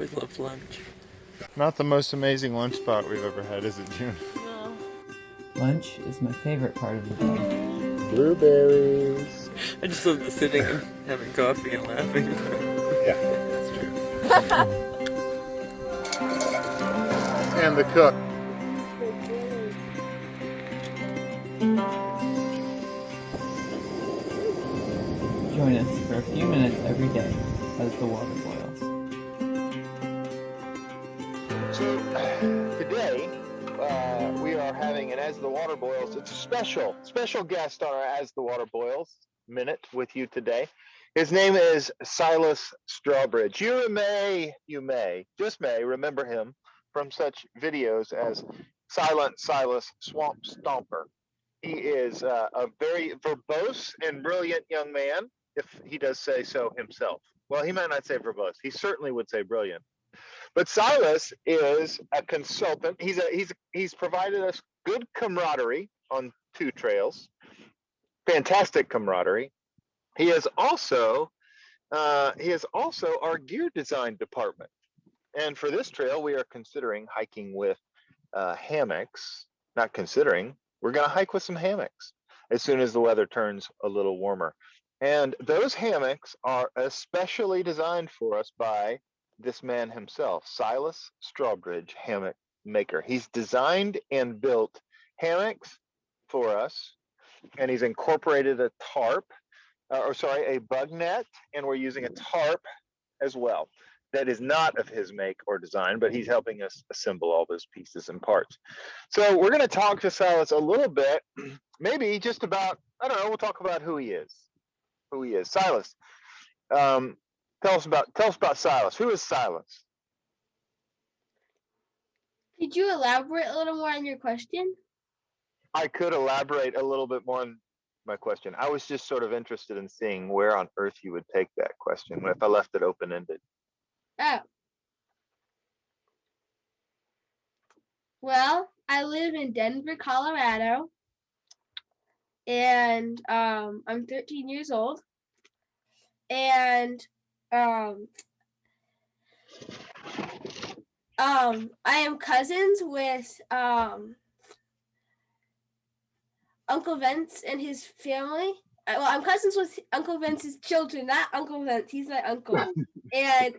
We love lunch. Not the most amazing lunch spot we've ever had, is it, June? No. Lunch is my favorite part of the day. Blueberries. I just love the sitting and having coffee and laughing. Yeah, that's true. And the cook. Join us for a few minutes every day as the water boils. So today we are having an As the Water Boils. It's a special guest on our As the Water Boils minute with you today. His name is Silas Strawbridge. You may just may remember him from such videos as Silent Silas Swamp Stomper. He is a very verbose and brilliant young man, if he does say so himself. Well, he might not say verbose. He certainly would say brilliant. But Silas is a consultant. He's provided us good camaraderie on 2 trails, fantastic camaraderie. He is also our gear design department. And for this trail, we are considering hiking with hammocks. Not considering, we're going to hike with some hammocks as soon as the weather turns a little warmer. And those hammocks are especially designed for us by this man himself, Silas Strawbridge, hammock maker. He's designed and built hammocks for us, and he's incorporated a tarp, a bug net, and we're using a tarp as well. That is not of his make or design, but he's helping us assemble all those pieces and parts. So we're going to talk to Silas a little bit, maybe just about, I don't know, we'll talk about who he is. Silas, tell us about Silas. Who is Silas? Could you elaborate a little more on your question? I could elaborate a little bit more on my question. I was just sort of interested in seeing where on earth you would take that question if I left it open-ended. Oh. Well, I live in Denver, Colorado, and I'm 13 years old, and I am cousins with Uncle Vince and his family. Well, I'm cousins with Uncle Vince's children, not Uncle Vince. He's my uncle. And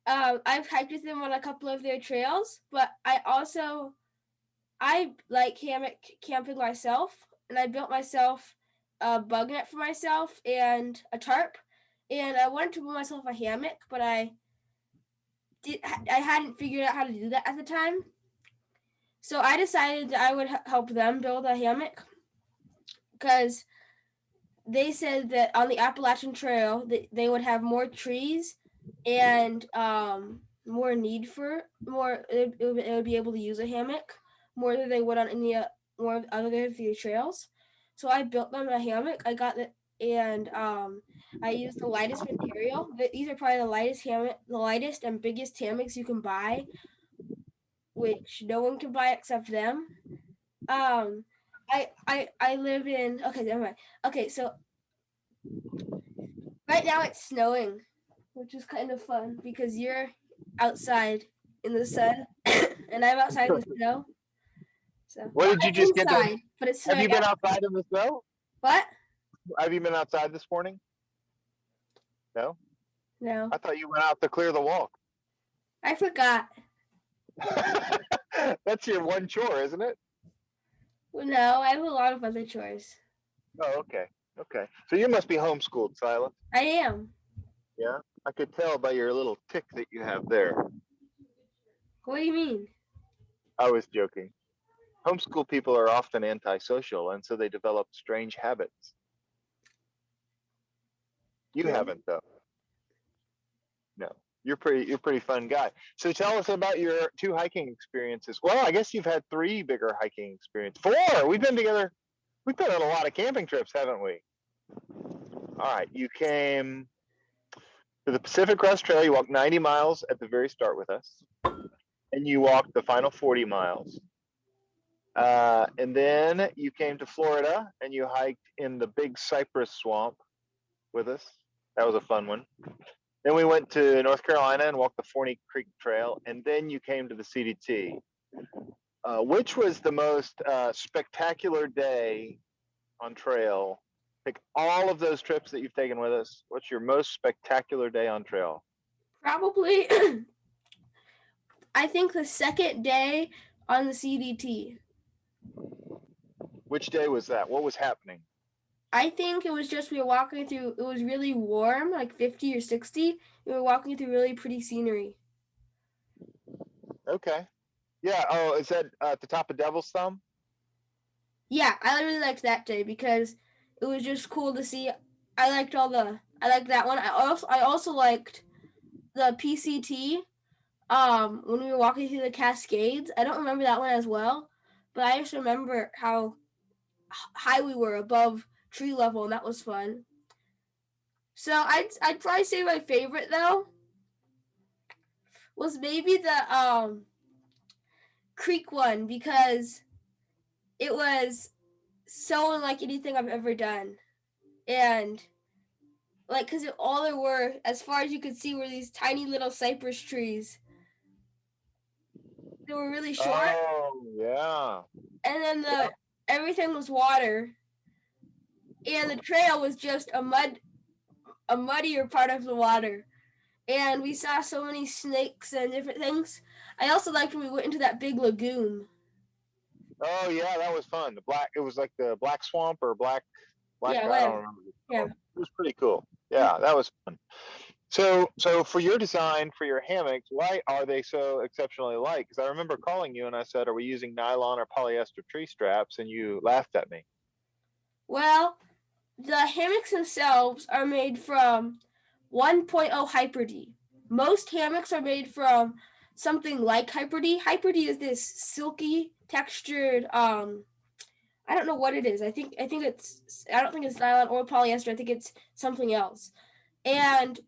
I've hiked with them on a couple of their trails, but I like hammock camping myself, and I built myself a bug net for myself and a tarp, and I wanted to build myself a hammock, but I hadn't figured out how to do that at the time. So I decided that I would help them build a hammock, because they said that on the Appalachian Trail they would have more trees and more need for more. It would be able to use a hammock more than they would on any more other of the trails. So I built them a hammock. I got it, and I used the lightest material. These are probably the lightest and biggest hammocks you can buy, which no one can buy except them. I live in, okay, never mind. Okay, so right now it's snowing, which is kind of fun because you're outside in the sun and I'm outside in the snow. So What did you just get done? But it's Have you been outside in the snow? What? Have you been outside this morning? No? No. I thought you went out to clear the walk. I forgot. That's your one chore, isn't it? Well, no, I have a lot of other chores. Oh, okay. Okay. So you must be homeschooled, Silas. I am. Yeah? I could tell by your little tick that you have there. What do you mean? I was joking. Homeschool people are often antisocial, and so they develop strange habits. You haven't, though. No. You're pretty fun guy. So tell us about your 2 hiking experiences. Well, I guess you've had 3 bigger hiking experiences. 4. We've been together. We've been on a lot of camping trips, haven't we? All right. You came to the Pacific Crest Trail. You walked 90 miles at the very start with us, and you walked the final 40 miles. And then you came to Florida, and you hiked in the Big Cypress Swamp with us. That was a fun one. Then we went to North Carolina and walked the Forney Creek Trail, and then you came to the CDT. Which was the most spectacular day on trail? Pick all of those trips that you've taken with us. What's your most spectacular day on trail? Probably, I think the second day on the CDT. Which day was that? What was happening? I think it was just we were walking through, it was really warm, like 50 or 60. We were walking through really pretty scenery. Okay. Yeah. Oh, is that at the top of Devil's Thumb? Yeah, I really liked that day because it was just cool to see. I liked that one. I also liked the PCT. When we were walking through the Cascades. I don't remember that one as well, but I just remember how high we were above tree level, and that was fun. So I'd probably say my favorite though was maybe the creek one because it was so unlike anything I've ever done, and like because all there were, as far as you could see, were these tiny little cypress trees. They were really short. Oh, yeah. And then everything was water, and the trail was just a muddier part of the water. And we saw so many snakes and different things. I also liked when we went into that big lagoon. Oh, yeah, that was fun. It was like the Black Swamp or Black. Yeah, I don't remember. Yeah. It was pretty cool. Yeah, that was fun. So for your design for your hammocks, why are they so exceptionally light? Because I remember calling you and I said, "Are we using nylon or polyester tree straps?" And you laughed at me. Well, the hammocks themselves are made from 1.0 Hyper-D. Most hammocks are made from something like Hyper-D. Hyper-D is this silky textured. I don't know what it is. I don't think it's nylon or polyester. I think it's something else. And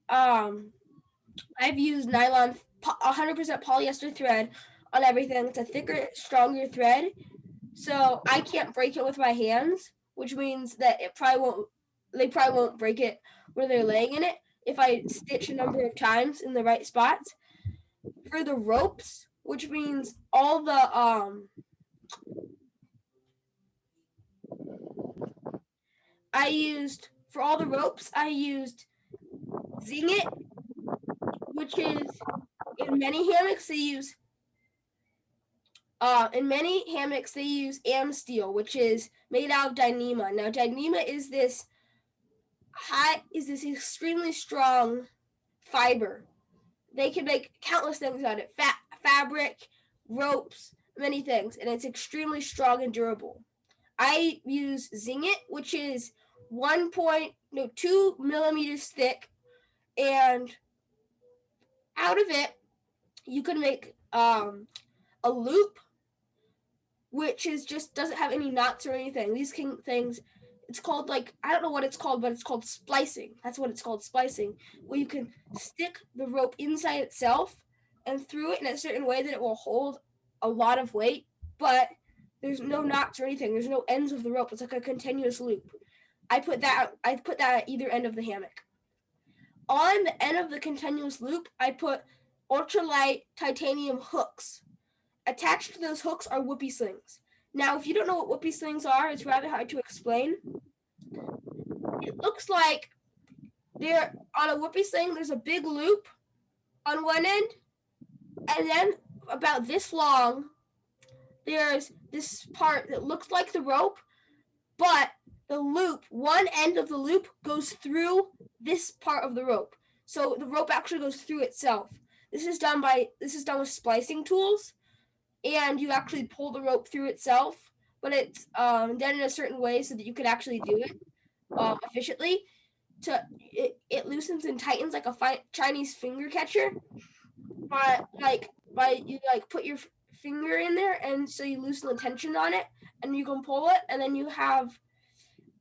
I've used nylon 100% polyester thread on everything. It's a thicker, stronger thread, so I can't break it with my hands, which means that they probably won't break it when they're laying in it if I stitch a number of times in the right spots. For the ropes, which means all the I used Zing It, which is in many hammocks they use am steel, which is made out of Dyneema. Now Dyneema is this extremely strong fiber. They can make countless things out of it. Fabric, ropes, many things, and it's extremely strong and durable. I use Zing It, which is 2 millimeters thick, and out of it you can make a loop, which is just doesn't have any knots or anything. These things, it's called I don't know what it's called, but it's called splicing. That's what it's called, splicing, where you can stick the rope inside itself and through it in a certain way that it will hold a lot of weight, but there's no knots or anything. There's no ends of the rope. It's like a continuous loop. I put that at either end of the hammock. On the end of the continuous loop, I put ultralight titanium hooks. Attached to those hooks are whoopee slings. Now, if you don't know what whoopee slings are, it's rather hard to explain. It looks like they're on a whoopee sling. There's a big loop on one end, and then about this long, there's this part that looks like the rope, but the loop, one end of the loop goes through this part of the rope. So the rope actually goes through itself. This is done with splicing tools, and you actually pull the rope through itself, but it's done in a certain way so that you can actually do it efficiently. It loosens and tightens like a Chinese finger catcher, but you put your finger in there, and so you loosen the tension on it, and you can pull it, and then you have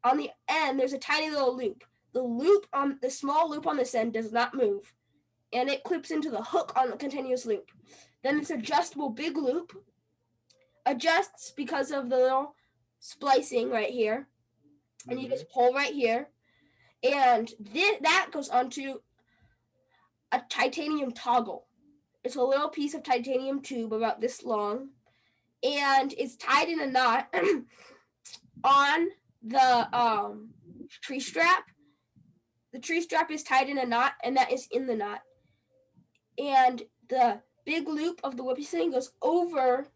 on the end there's a tiny little loop. The small loop on this end does not move, and it clips into the hook on the continuous loop. Then this adjustable big loop adjusts because of the little splicing right here, and you just pull right here, and that goes onto a titanium toggle. It's a little piece of titanium tube about this long, and it's tied in a knot on the tree strap. The tree strap is tied in a knot, and that is in the knot. And the big loop of the whoopee sling goes over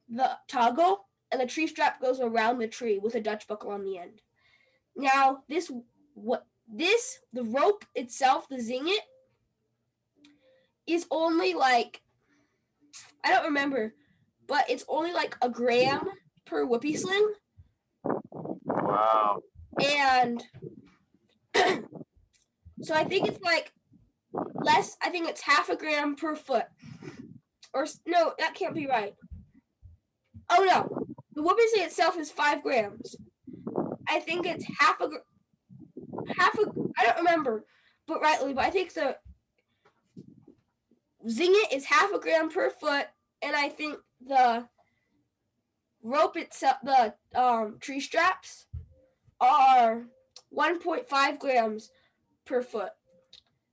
the toggle, and the tree strap goes around the tree with a Dutch buckle on the end. Now, the rope itself, the zinget, is only like, I don't remember, but it's only like a gram per whoopee sling. Wow. And so I think it's like less, I think it's half a gram per foot. Or no, that can't be right. Oh no, the whoopee sling itself is 5 grams. I think it's half a, I don't remember, but I think the zinget is half a gram per foot, and I think the rope itself, the tree straps, are 1.5 grams per foot.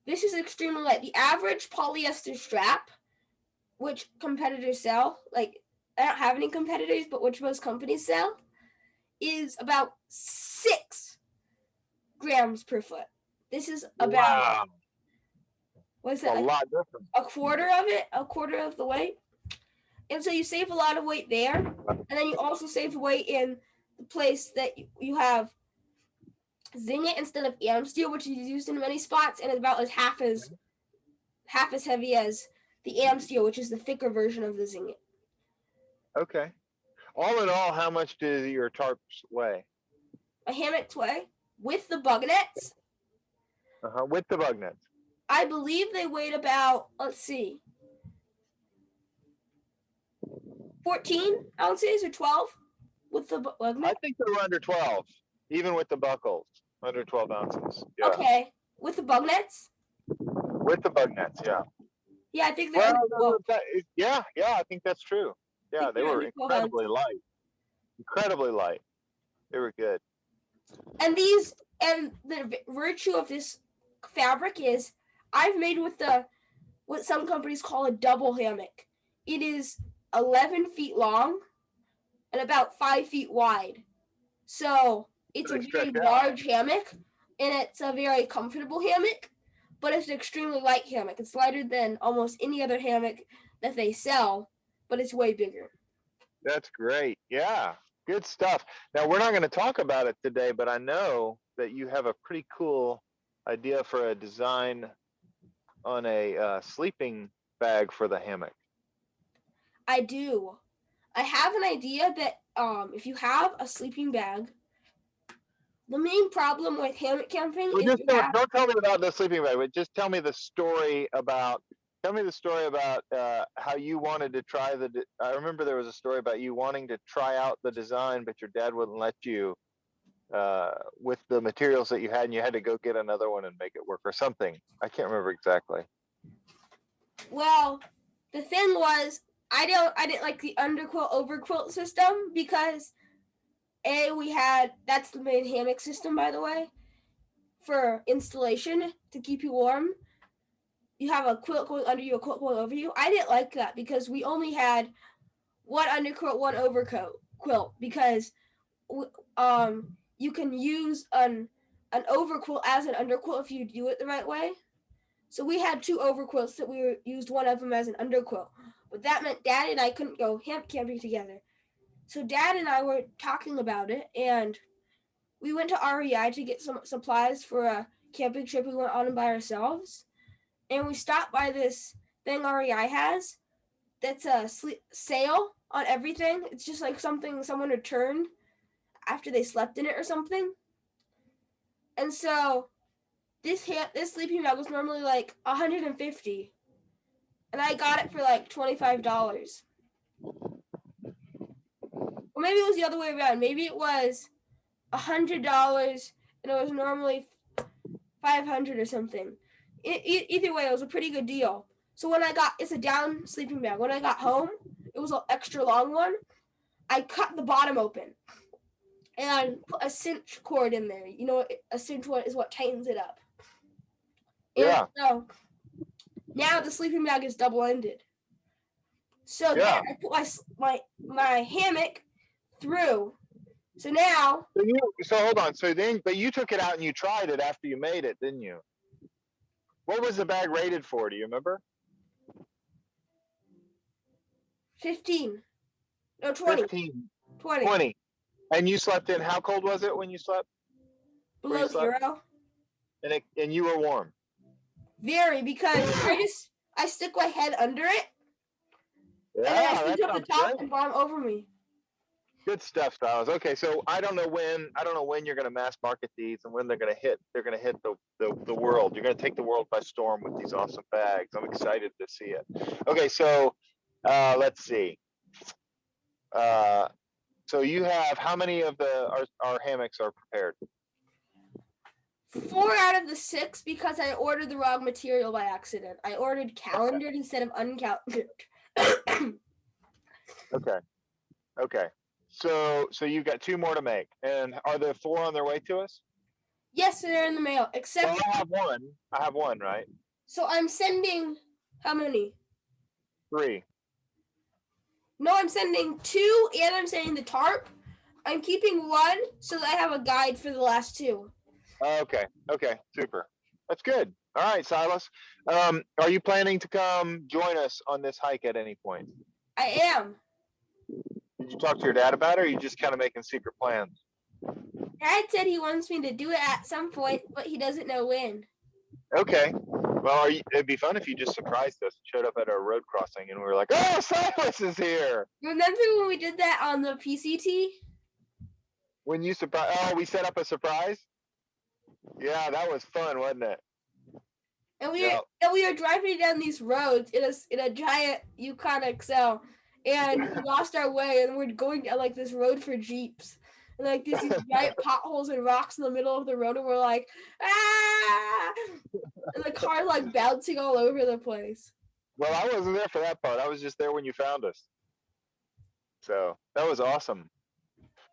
This is extremely light. The average polyester strap, which competitors sell, like I don't have any competitors, but which most companies sell, is about 6 grams per foot. This is about, what's that? A lot different. A quarter of the weight. And so you save a lot of weight there, and then you also save weight in the place that you have zinget instead of AM steel, which is used in many spots, and it's about half as heavy as the AM steel, which is the thicker version of the zinget. Okay. All in all, how much do your tarps weigh? A hammock weigh with the bug nets. With the bug nets. I believe they weighed about, 14 ounces or 12 with the bug net. I think they were under 12, even with the buckles. Under 12 ounces. Yeah. Okay, with the bug nets. With the bug nets, yeah. Yeah, I think they're under 12. Yeah, I think that's true. Yeah, they were incredibly light. Incredibly light. They were good. And the virtue of this fabric is I've made with what some companies call a double hammock. It is 11 feet long and about 5 feet wide. So it's a very large hammock, and it's a very comfortable hammock, but it's an extremely light hammock. It's lighter than almost any other hammock that they sell, but it's way bigger. That's great. Yeah, good stuff. Now, we're not going to talk about it today, but I know that you have a pretty cool idea for a design on a sleeping bag for the hammock. I do. I have an idea that if you have a sleeping bag, the main problem with hammock camping is don't tell me about the sleeping bag, but just tell me the story about how you wanted to try I remember there was a story about you wanting to try out the design, but your dad wouldn't let you with the materials that you had, and you had to go get another one and make it work or something. I can't remember exactly. Well, the thing was, I didn't like the underquilt overquilt system because that's the main hammock system, by the way, for installation to keep you warm. You have a quilt going under you, a quilt going over you. I didn't like that because we only had one underquilt, one overcoat quilt, because you can use an overquilt as an underquilt if you do it the right way. So we had 2 overquilts that we used one of them as an underquilt. But that meant Dad and I couldn't go hammock camping together. So Dad and I were talking about it, and we went to REI to get some supplies for a camping trip we went on by ourselves. And we stopped by this thing REI has that's a sale on everything. It's just like something someone returned after they slept in it or something. And so this sleeping bag was normally like $150, and I got it for like $25. Or maybe it was the other way around. Maybe it was $100 and it was normally $500 or something. Either way, it was a pretty good deal. So it's a down sleeping bag. When I got home, it was an extra long one. I cut the bottom open and put a cinch cord in there. You know, a cinch cord is what tightens it up. And Yeah. so Now the sleeping bag is double-ended. So then Yeah. I put my hammock through. So now So hold on. But you took it out and you tried it after you made it, didn't you? What was the bag rated for? Do you remember? 15. No, 20. 15, 20. 20. And you slept in. How cold was it when you slept? Below you slept? 0. And you were warm. Very, because I stick my head under it, and then Yeah, I that pick up the sounds top great. and bomb over me. Good stuff, Silas. Okay, so I don't know when you're going to mass market these and when they're going to hit the world. You're going to take the world by storm with these awesome bags. I'm excited to see it. Okay, so let's see. So you have, how many of our hammocks are prepared? 4 out of the 6 because I ordered the wrong material by accident. I ordered calendared instead of uncalendared. Okay. So you've got 2 more to make, and are the 4 on their way to us? Yes, they're in the mail. Except, Well, I have one, right? so I'm sending how many? 3. No, I'm sending 2, and I'm sending the tarp. I'm keeping 1 so that I have a guide for the last 2. Okay, super. That's good. All right, Silas. Are you planning to come join us on this hike at any point? I am. Did you talk to your dad about it, or are you just kind of making secret plans? Dad said he wants me to do it at some point, but he doesn't know when. Okay. Well, it'd be fun if you just surprised us, showed up at our road crossing, and we were like, "Oh, Silas is here!" Remember when we did that on the PCT? When you we set up a surprise. Yeah, that was fun, wasn't it? And we were driving down these roads in a giant Yukon XL, and we lost our way, and we're going down like this road for Jeeps. And like these giant potholes and rocks in the middle of the road, and we're like, ah! And the car like bouncing all over the place. Well, I wasn't there for that part. I was just there when you found us. So that was awesome.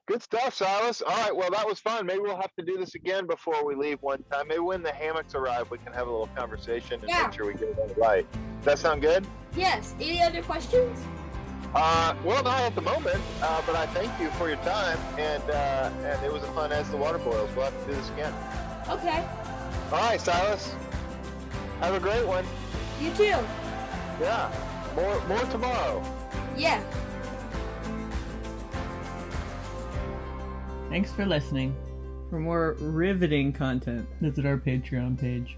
Good stuff, Silas. All right, well, that was fun. Maybe we'll have to do this again before we leave one time. Maybe when the hammocks arrive, we can have a little conversation and make sure we get it right. Does that sound good? Yes. Any other questions? Well, not at the moment, but I thank you for your time, and it was a fun as the water boils. We'll have to do this again. Okay. All right, Silas. Have a great one. You too. Yeah. More tomorrow. Yeah. Thanks for listening. For more riveting content, visit our Patreon page.